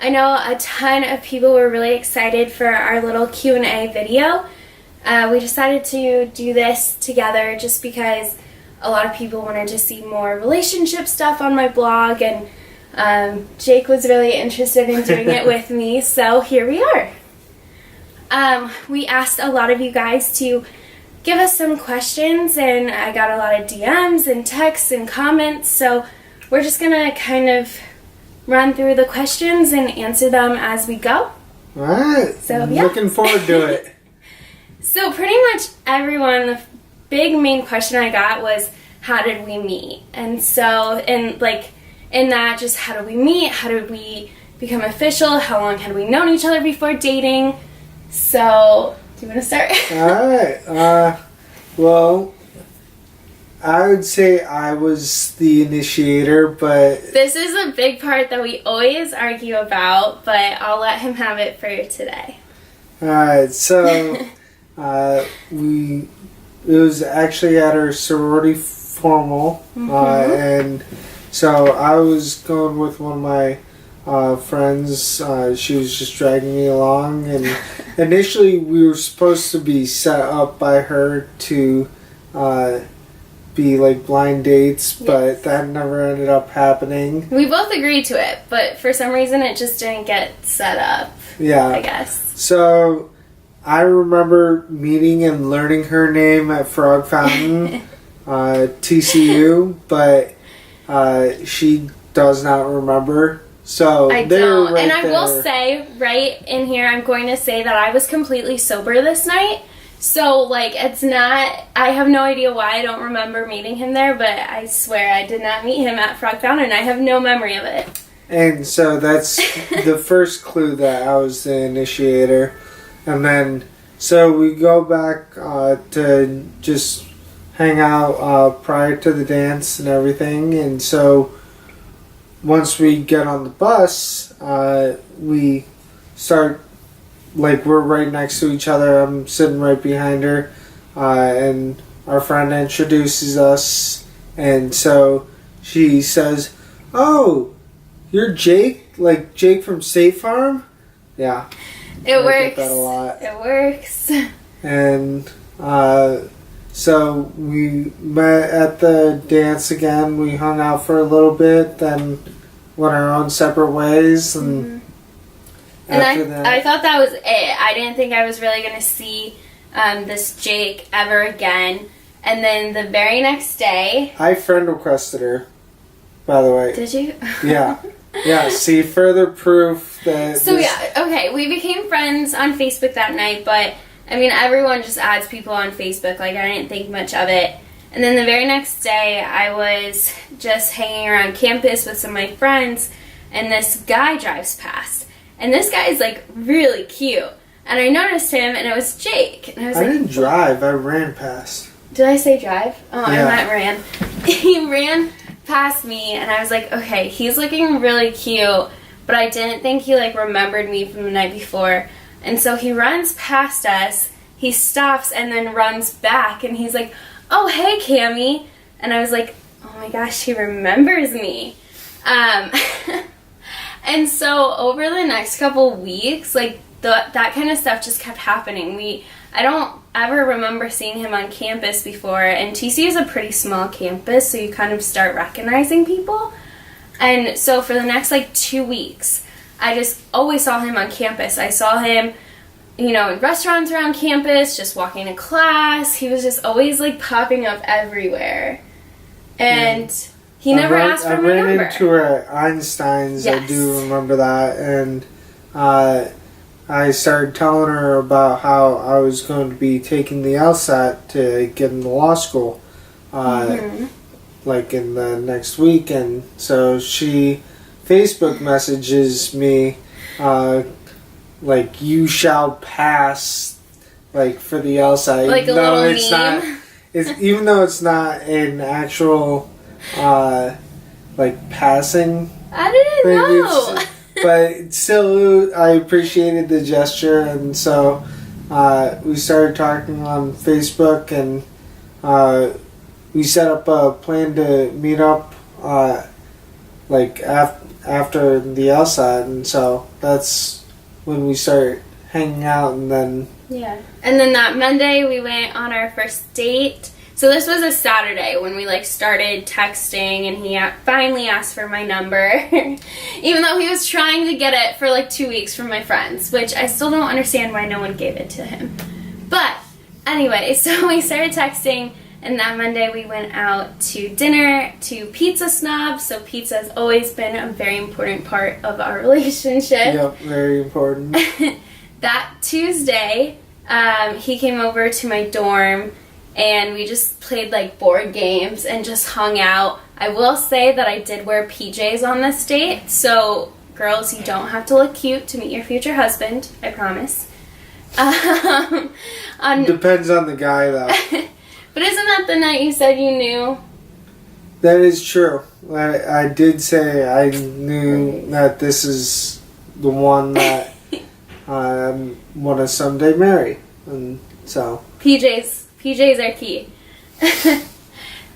I know a ton of people were really excited for our little Q&A video. We decided to do this together just because a lot of people wanted to see more relationship stuff on my blog, and Jake was really interested in doing it with me, so here we are. We asked a lot of you guys to give us some questions, and I got a lot of DMs and texts and comments, so we're just going to kind of run through the questions and answer them as we go. Alright, so, yeah. Looking forward to it. So pretty much everyone, the big main question I got was, how did we meet? And so, in that, just how did we meet? How did we become official? How long had we known each other before dating? So, do you want to start? Alright, well, I would say I was the initiator, but... This is a big part that we always argue about, but I'll let him have it for today. Alright, so, it was actually at our sorority formal, and so I was going with one of my friends. She was just dragging me along, and initially we were supposed to be set up by her to be like blind dates, but that never ended up happening. We both agreed to it, but for some reason it just didn't get set up. Yeah, I guess. So I remember meeting and learning her name at Frog Fountain, TCU, but she does not remember. So I don't. Right, and I will say, right in here, I'm going to say that I was completely sober this night. So, it's not, I have no idea why I don't remember meeting him there, but I swear I did not meet him at Frog Fountain. I have no memory of it. And so that's the first clue that I was the initiator. And then, so we go back to just hang out prior to the dance and everything. And so once we get on the bus, we start, we're right next to each other. I'm sitting right behind her, and our friend introduces us. And so she says, "Oh, you're Jake? Like Jake from State Farm?" Yeah. It works. Get that a lot. It works. And so we met at the dance again. We hung out for a little bit, then went our own separate ways. And after that, I thought that was it. I didn't think I was really going to see this Jake ever again. And then the very next day... I friend requested her, by the way. Did you? Yeah. Yeah, see, further proof that... So, okay, we became friends on Facebook that night, but, everyone just adds people on Facebook. I didn't think much of it. And then the very next day, I was just hanging around campus with some of my friends, and this guy drives past. And this guy is, really cute. And I noticed him, and it was Jake. And I didn't drive, I ran past. Did I say drive? Oh, yeah. I meant ran. He ran past me, and I was like, okay, he's looking really cute, but I didn't think he remembered me from the night before. And so he runs past us, he stops, and then runs back, and he's like, "Oh, hey, Cammie." And I was like, oh my gosh, he remembers me. And so over the next couple weeks, that kind of stuff just kept happening. I don't ever remember seeing him on campus before, and TCU is a pretty small campus, so you kind of start recognizing people. And so for the next 2 weeks, I just always saw him on campus. I saw him, in restaurants around campus, just walking to class. He was just always popping up everywhere. And he never asked for my number. I ran into her at Einstein's, yes. I do remember that, and I started telling her about how I was going to be taking the LSAT to get into law school, in the next week, and so she Facebook messages me, "You shall pass," for the LSAT. Like a little meme. Even though it's not an actual, passing. I didn't know. But still, I appreciated the gesture, and so we started talking on Facebook, and we set up a plan to meet up like after the LSAT, and so that's when we start hanging out, and then Yeah. And then that Monday we went on our first date. So this was a Saturday when we like started texting, and he finally asked for my number. Even though he was trying to get it for like 2 weeks from my friends, which I still don't understand why no one gave it to him. But anyway, so we started texting, and that Monday we went out to dinner to Pizza Snob. So pizza has always been a very important part of our relationship. yep, very important. That Tuesday, he came over to my dorm, and we just played like board games and just hung out. I will say that I did wear PJs on this date, so girls, you don't have to look cute to meet your future husband, I promise. Depends on the guy, though. But isn't that the night you said you knew? That is true. I did say I knew that this is the one that I want to someday marry, and so PJs are key.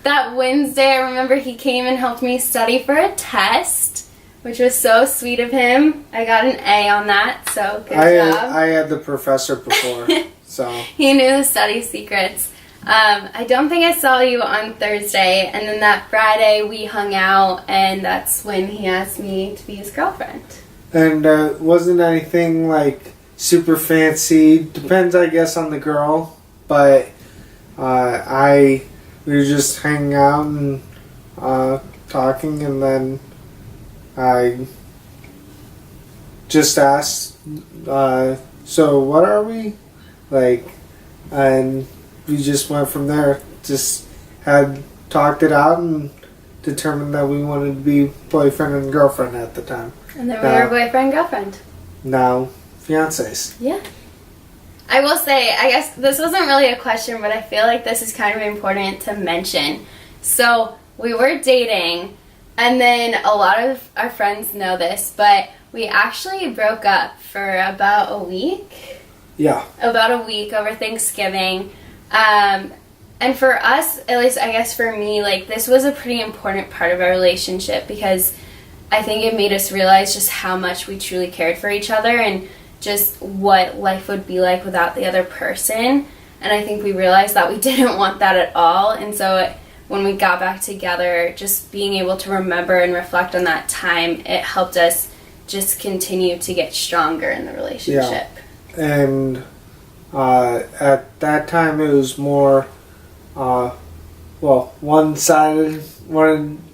That Wednesday, I remember he came and helped me study for a test, which was so sweet of him. I got an A on that, so good job. I had the professor before, so he knew the study secrets. I don't think I saw you on Thursday, and then that Friday we hung out, and that's when he asked me to be his girlfriend. And wasn't anything like super fancy. Depends, I guess, on the girl, but we were just hanging out and talking, and then I just asked, so what are we? Like, and we just went from there. Just had talked it out and determined that we wanted to be boyfriend and girlfriend at the time. And then we were boyfriend, girlfriend. Now, fiancés. Yeah. I will say, I guess this wasn't really a question, but I feel like this is kind of important to mention. So, we were dating, and then a lot of our friends know this, but we actually broke up for about a week. Yeah. About a week over Thanksgiving. And for us, at least I guess for me, like, this was a pretty important part of our relationship, because I think it made us realize just how much we truly cared for each other and just what life would be like without the other person. And I think we realized that we didn't want that at all. And so when we got back together, just being able to remember and reflect on that time, it helped us just continue to get stronger in the relationship. Yeah. And at that time it was more, one-sided.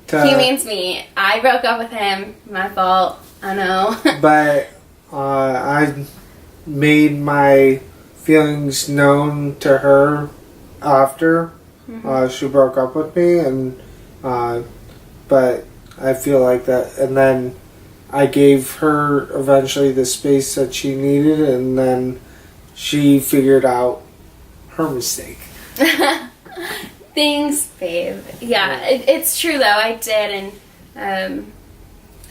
He means me. I broke up with him. My fault. I know. But I made my feelings known to her after she broke up with me, and but I feel like that, and then I gave her eventually the space that she needed, and then she figured out her mistake. Thanks, babe. Yeah, it's true though. I did, and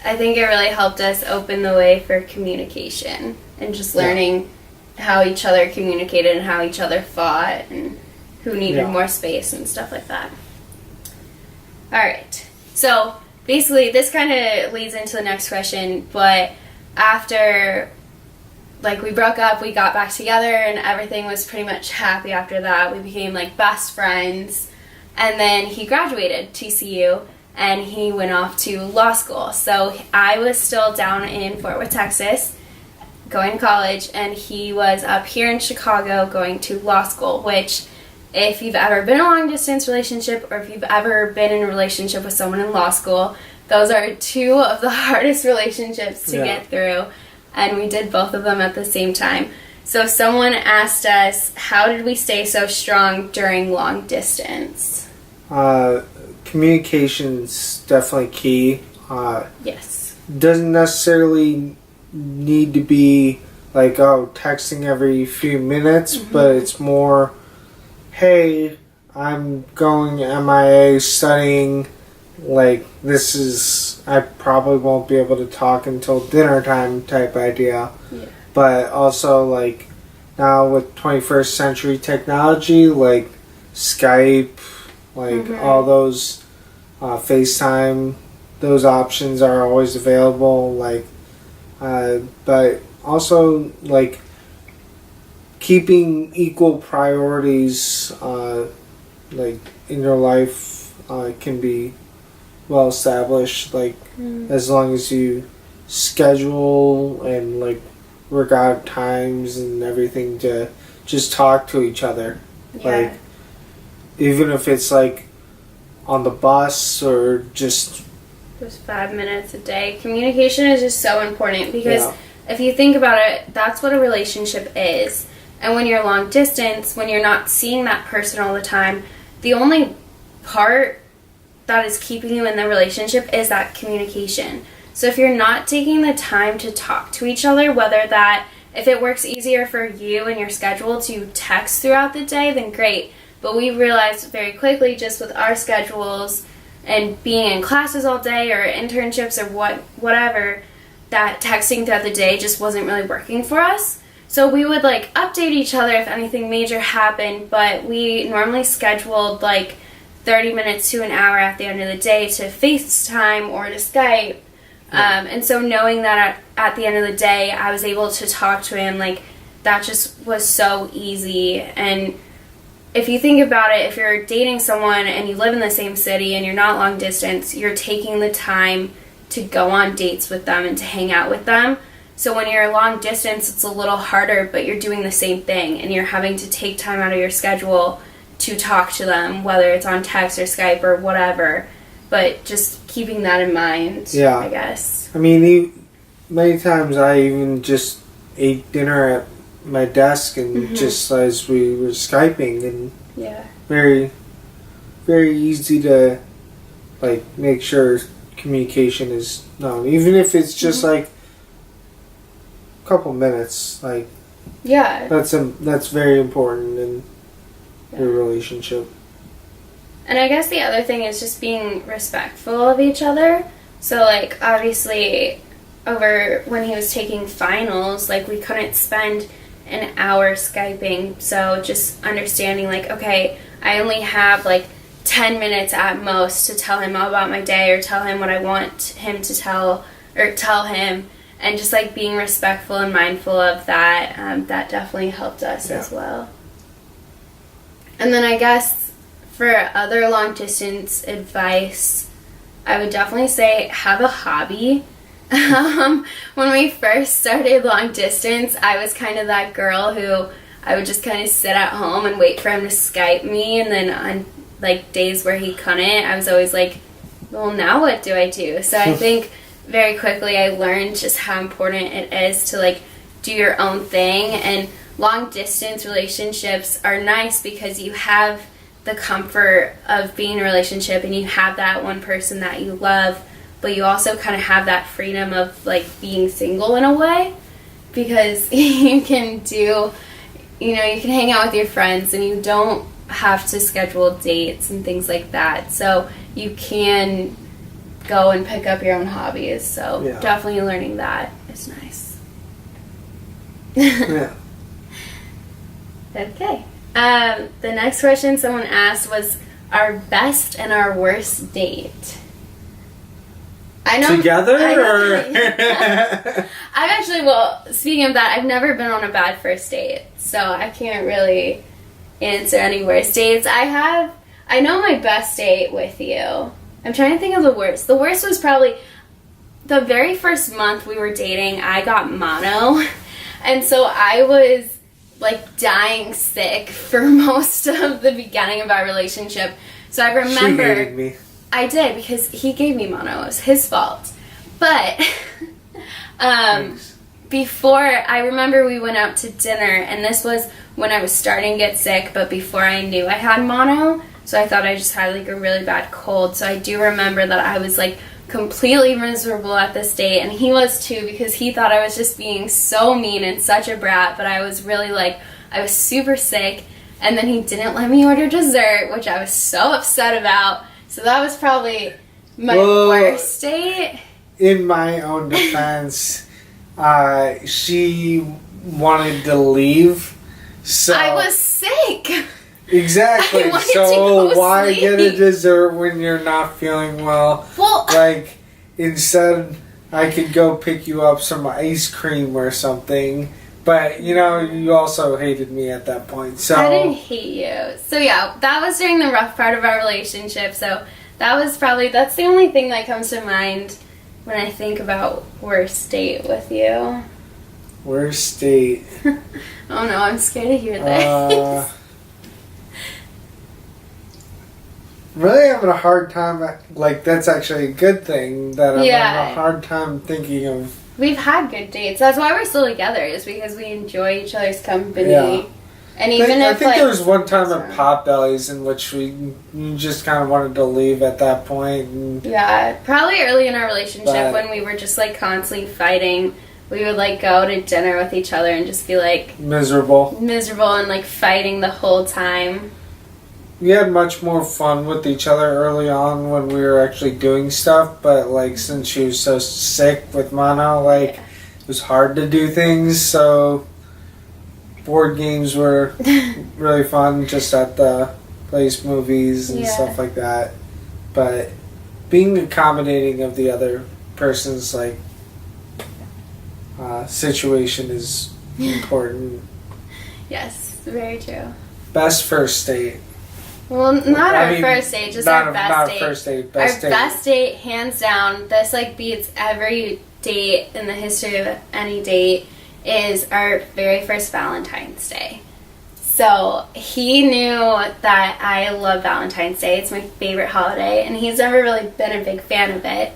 I think it really helped us open the way for communication and just learning how each other communicated and how each other fought and who needed more space and stuff like that. All right. So basically, this kind of leads into the next question, but after we broke up, we got back together, and everything was pretty much happy after that. We became like best friends, and then he graduated TCU, and he went off to law school. So I was still down in Fort Worth, Texas, going to college, and he was up here in Chicago going to law school, which if you've ever been in a long-distance relationship or if you've ever been in a relationship with someone in law school, those are two of the hardest relationships to get through, and we did both of them at the same time. So someone asked us, how did we stay so strong during long distance? Communication's definitely key. Yes. Doesn't necessarily need to be like, texting every few minutes, but it's more, hey, I'm going MIA studying, like, I probably won't be able to talk until dinner time type idea. Yeah. But also, like, now with 21st century technology, like Skype, like all those FaceTime, those options are always available. Like, but also like keeping equal priorities, like in your life, can be well established. Like as long as you schedule and like work out times and everything to just talk to each other. Yeah. Like even if it's like on the bus or just 5 minutes a day. Communication is just so important because Yeah. if you think about it, that's what a relationship is. And when you're long distance, when you're not seeing that person all the time, the only part that is keeping you in the relationship is that communication. So if you're not taking the time to talk to each other, whether that, if it works easier for you and your schedule to text throughout the day, then great. But we realized very quickly, just with our schedules and being in classes all day or internships or whatever, that texting throughout the day just wasn't really working for us. So we would like update each other if anything major happened, but we normally scheduled like 30 minutes to an hour at the end of the day to FaceTime or to Skype. And so knowing that at the end of the day I was able to talk to him, like that just was so easy. And if you think about it, if you're dating someone and you live in the same city and you're not long distance, you're taking the time to go on dates with them and to hang out with them. So when you're long distance, it's a little harder, but you're doing the same thing and you're having to take time out of your schedule to talk to them, whether it's on text or Skype or whatever. But just keeping that in mind, Yeah. I guess. I mean, many times I even just ate dinner at my desk and just as we were Skyping, and Yeah. very, very easy to like make sure communication is known, even if it's just like a couple minutes. Like Yeah. that's very important in your relationship. And I guess the other thing is just being respectful of each other. So, like, obviously, over when he was taking finals, like, we couldn't spend an hour Skyping. So, just understanding, like, okay, I only have, like, 10 minutes at most to tell him all about my day or tell him what I want him to tell him. And just, like, being respectful and mindful of that, that definitely helped us as well. And then I guess for other long distance advice, I would definitely say have a hobby. When we first started long distance, I was kind of that girl who I would just kind of sit at home and wait for him to Skype me, and then on like days where he couldn't, I was always like, well, now what do I do? So I think very quickly I learned just how important it is to like do your own thing. And long distance relationships are nice because you have the comfort of being in a relationship and you have that one person that you love, but you also kind of have that freedom of like being single in a way, because you can do, you know, you can hang out with your friends and you don't have to schedule dates and things like that. So you can go and pick up your own hobbies. So definitely learning that is nice. Yeah. Okay. The next question someone asked was our best and our worst date. I know. Together? I've actually, well, speaking of that, I've never been on a bad first date, so I can't really answer any worst dates. I know my best date with you. I'm trying to think of the worst. The worst was probably the very first month we were dating, I got mono, and so I was like dying sick for most of the beginning of our relationship. So I remember She hated me. I did, because he gave me mono. It was his fault. But before, I remember we went out to dinner, and this was when I was starting to get sick, but before I knew I had mono. So I thought I just had like a really bad cold. So I do remember that I was like completely miserable at this date, and he was too, because he thought I was just being so mean and such a brat, but I was really like, I was super sick, and then he didn't let me order dessert, which I was so upset about. So that was probably my worst date. In my own defense, she wanted to leave, so I was sick. Exactly. I wanted So to go why sleep. get a dessert when you're not feeling well? Well, Like instead I could go pick you up some ice cream or something. But, you also hated me at that point. So I didn't hate you. So yeah, that was during the rough part of our relationship. So that's the only thing that comes to mind when I think about worst date with you. Worst date. Oh no, I'm scared to hear this. Really having a hard time, that's actually a good thing that I'm having a hard time thinking of. We've had good dates. That's why we're still together, is because we enjoy each other's company. Yeah. And even I think there was one time at Potbelly's in which we just kind of wanted to leave at that point. And, probably early in our relationship when we were just constantly fighting. We would go to dinner with each other and just be miserable and fighting the whole time. We had much more fun with each other early on when we were actually doing stuff, but since she was so sick with mono, it was hard to do things. So board games were really fun, just at the place, movies and stuff like that. But being accommodating of the other person's situation is important. Yes, very true. Best first date. Well, not our first date, just our best date. First date, our best date, hands down. This beats every date in the history of any date. Is our very first Valentine's Day. So he knew that I love Valentine's Day. It's my favorite holiday, and he's never really been a big fan of it.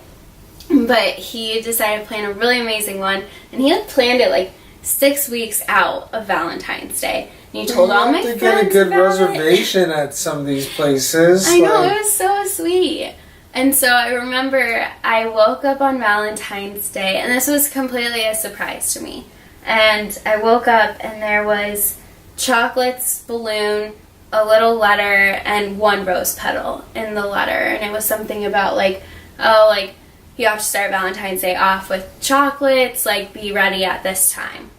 But he decided to plan a really amazing one, and he had planned it 6 weeks out of Valentine's Day. And he told all my friends get a good reservation at some of these places. I know, it was so sweet. And so I remember I woke up on Valentine's Day, and this was completely a surprise to me. And I woke up, and there was chocolates, balloon, a little letter, and one rose petal in the letter. And it was something about you have to start Valentine's Day off with chocolates, be ready at this time.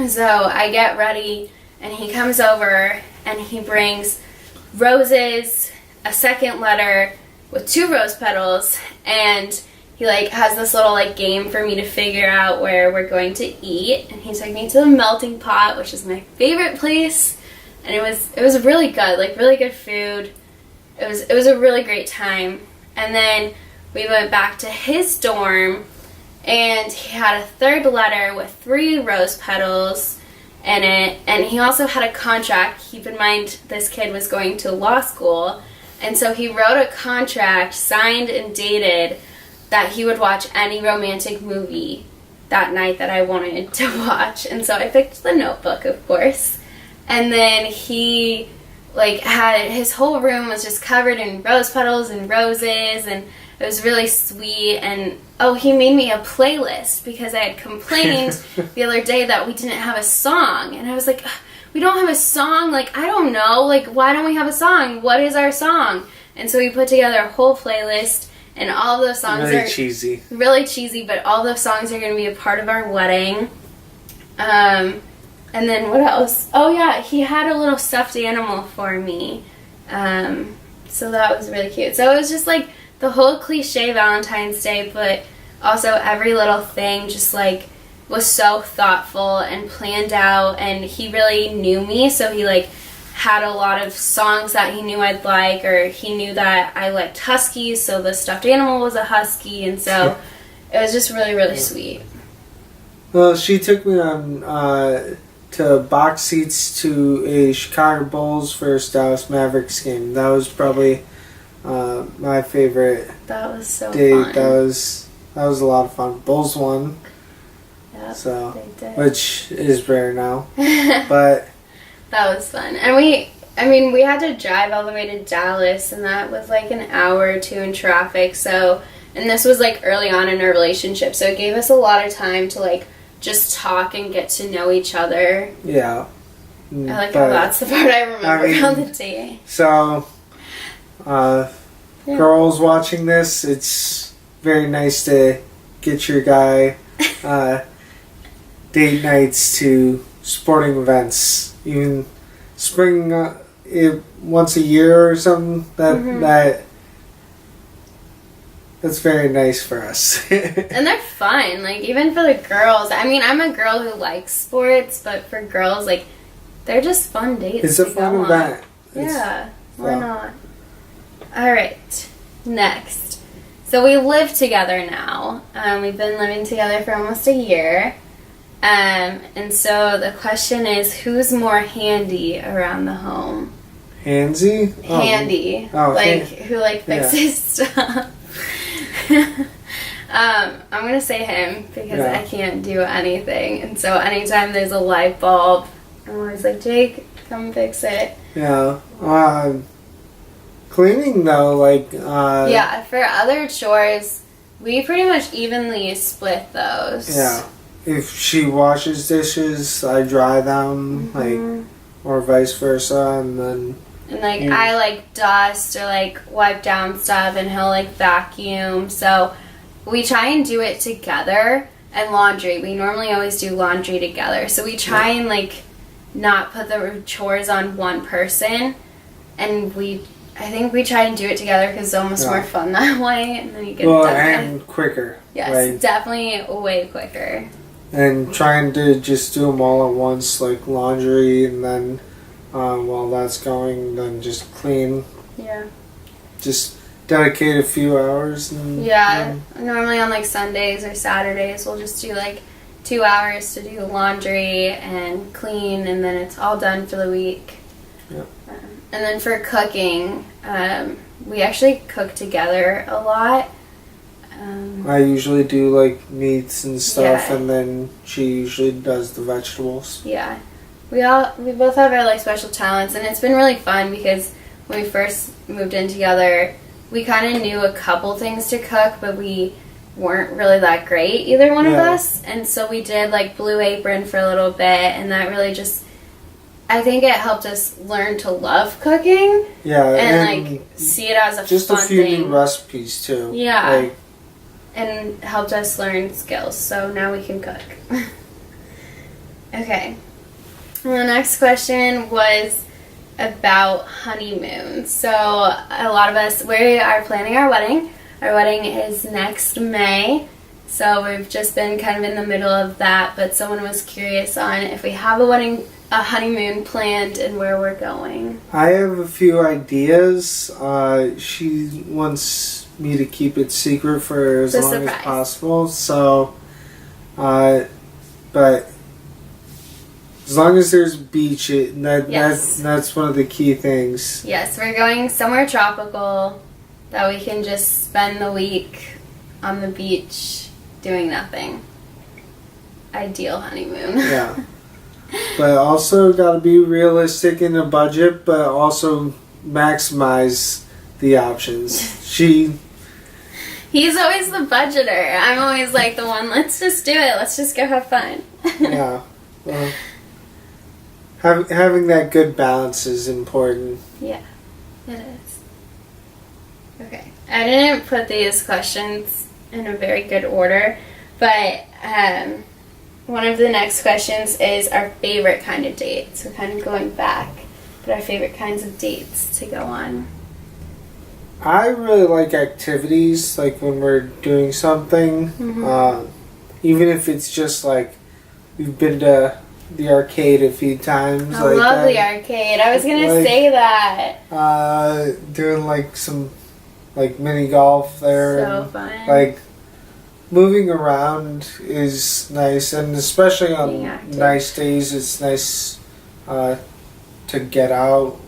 So I get ready, and he comes over, and he brings roses, a second letter with 2 rose petals, and he has this little game for me to figure out where we're going to eat. And he took me to the Melting Pot, which is my favorite place, and it was really good, really good food. It was a really great time. And then we went back to his dorm, and he had a third letter with 3 rose petals in it, and he also had a contract. Keep in mind, this kid was going to law school, and so he wrote a contract, signed and dated, that he would watch any romantic movie that night that I wanted to watch. And so I picked The Notebook, of course. And then he had his whole room was just covered in rose petals and roses, and it was really sweet. And he made me a playlist because I had complained the other day that we didn't have a song. And I was like, we don't have a song? I don't know. Why don't we have a song? What is our song? And so we put together a whole playlist. And all those songs are really cheesy, but all those songs are going to be a part of our wedding. And then what else? Oh yeah, he had a little stuffed animal for me. So that was really cute. So it was just the whole cliche Valentine's Day, but also every little thing just was so thoughtful and planned out, and he really knew me, so he had a lot of songs that he knew I'd like, or he knew that I liked huskies, so the stuffed animal was a husky, and so it was just really, really sweet. Well, she took me on to box seats to a Chicago Bulls versus Dallas Mavericks game. That was probably my favorite. That was so date. fun. That was a lot of fun. Bulls won. Yep, so, they did. Which is rare now, but. That was fun. And we had to drive all the way to Dallas, and that was an hour or 2 in traffic. So, and this was early on in our relationship, so it gave us a lot of time to just talk and get to know each other. Yeah. I how that's the part I remember on the day. So, girls watching this, it's very nice to get your guy date nights to sporting events. Even spring once a year or something. That That's very nice for us. And they're fun, like, even for the girls. I mean, I'm a girl who likes sports, but for girls, like, they're just fun dates. It's a fun event. Yeah, why not? All right, next. So we live together now. We've been living together for almost a year. And so the question is, who's more handy around the home? Handsy? Handy. Who, like, fixes stuff. I'm going to say him because I can't do anything. And so anytime there's a light bulb, I'm always like, Jake, come fix it. Yeah. Cleaning, though, like... yeah, for other chores, we pretty much evenly split those. Yeah. If she washes dishes, I dry them, like, or vice versa, and then... And, like, I, like, dust or, like, wipe down stuff, and he'll, like, vacuum. So we try and do it together. And laundry. We normally always do laundry together. So we try and, like, not put the chores on one person. And I think we try and do it together because it's almost more fun that way. And then you get it done. And quicker. Yes, like, definitely way quicker. And trying to just do them all at once, like laundry, and then while that's going, then just clean. Yeah. Just dedicate a few hours. And, normally on like Sundays or Saturdays, we'll just do like 2 hours to do laundry and clean, and then it's all done for the week. Yeah. And then for cooking, we actually cook together a lot. I usually do like meats and stuff, and then she usually does the vegetables. Yeah, we both have our like special talents, and it's been really fun because when we first moved in together, we kind of knew a couple things to cook, but we weren't really that great, either one of us. And so we did like Blue Apron for a little bit, and that really just, I think it helped us learn to love cooking. Yeah, and like see it as a just fun a few thing. new recipes too. Yeah, like, and helped us learn skills. So now we can cook. Okay. And the next question was about honeymoons. So a lot of us, we are planning our wedding. Our wedding is next May. So we've just been kind of in the middle of that. But someone was curious on if we have a honeymoon planned and where we're going. I have a few ideas. She wants me to keep it secret for as long as possible. So, but as long as there's beach, that's one of the key things. Yes, we're going somewhere tropical that we can just spend the week on the beach doing nothing. Ideal honeymoon. Yeah. But also got to be realistic in the budget, but also maximize the options. He's always the budgeter. I'm always like the one, let's just do it. Let's just go have fun. Yeah. Well, having that good balance is important. Yeah, it is. Okay. I didn't put these questions in a very good order, but one of the next questions is our favorite kind of date. So kind of going back, but our favorite kinds of dates to go on. I really like activities, like when we're doing something. Even if it's just like we've been to the arcade a few times. I love the arcade. I was going to say that. Doing like some like mini golf there. So fun. Like moving around is nice, and especially on nice days, it's nice to get out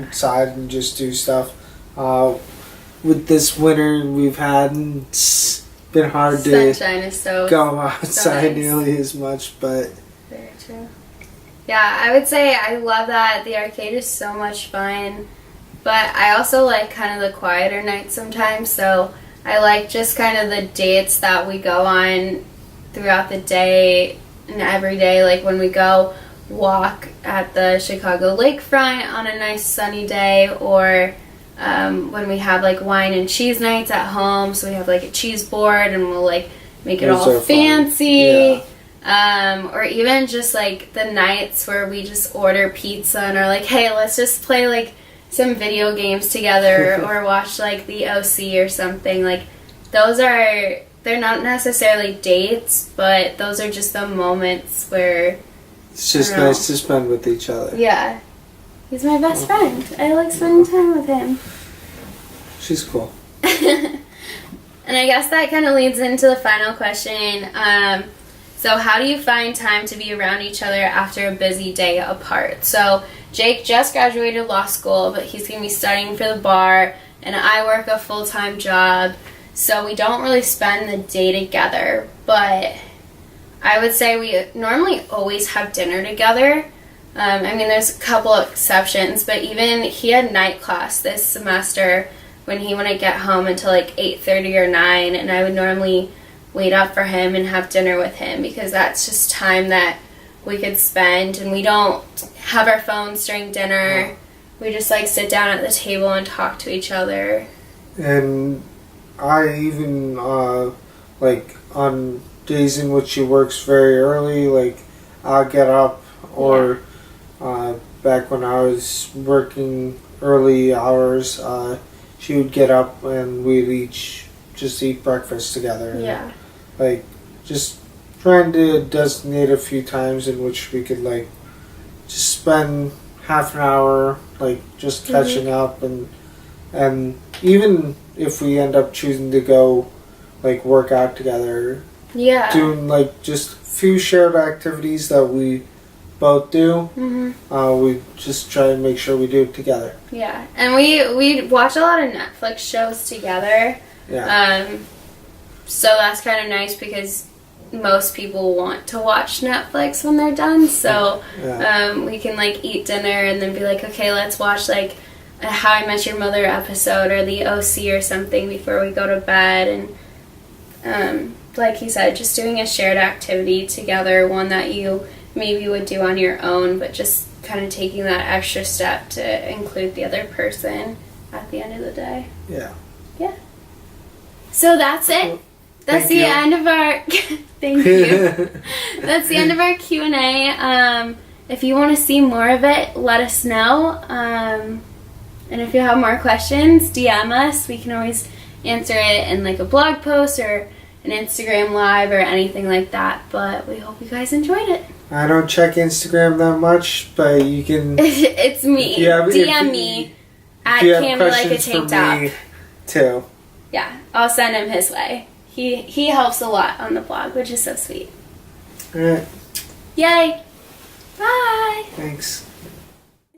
outside and just do stuff. With this winter we've had, it's been hard to go outside nearly as much, but very true. Yeah, I would say I love that. The arcade is so much fun, but I also like kind of the quieter nights sometimes, so I like just kind of the dates that we go on throughout the day and every day, like when we go walk at the Chicago lakefront on a nice sunny day, or when we have like wine and cheese nights at home, so we have like a cheese board and we'll like make it all fancy. Or even just like the nights where we just order pizza and are like, hey, let's just play like some video games together or watch like the OC or something. Like they're not necessarily dates, but those are just the moments where It's just nice to spend with each other. Yeah. He's my best friend. I like spending time with him. She's cool. And I guess that kind of leads into the final question. So how do you find time to be around each other after a busy day apart? So Jake just graduated law school, but he's going to be studying for the bar, and I work a full-time job, so we don't really spend the day together. But I would say we normally always have dinner together. I mean, there's a couple of exceptions, but even he had night class this semester when he wouldn't get home until like 8:30 or 9, and I would normally wait up for him and have dinner with him because that's just time that we could spend, and we don't have our phones during dinner. We just like sit down at the table and talk to each other. And I even like on days in which she works very early, like I'll get up, or back when I was working early hours, she would get up and we'd each just eat breakfast together. Yeah. Like just trying to designate a few times in which we could like just spend half an hour like just catching up, and even if we end up choosing to go like work out together, doing like just a few shared activities that we both do, we just try to make sure we do it together. Yeah, and we watch a lot of Netflix shows together. Yeah. So that's kind of nice because most people want to watch Netflix when they're done. So we can like eat dinner and then be like, okay, let's watch like a How I Met Your Mother episode or the OC or something before we go to bed. And like he said, just doing a shared activity together, one that you maybe would do on your own, but just kind of taking that extra step to include the other person at the end of the day. Yeah. Yeah. So that's it. That's Thank the you. end of our thank you. That's the end of our Q&A. If you want to see more of it, let us know. And if you have more questions, DM us. We can always answer it in like a blog post or an Instagram live or anything like that. But we hope you guys enjoyed it. I don't check Instagram that much, but you can It's me. DM me at Cammy Like a Tank Top. me too. Yeah, I'll send him his way. He helps a lot on the blog, which is so sweet. Alright. Yay! Bye! Thanks.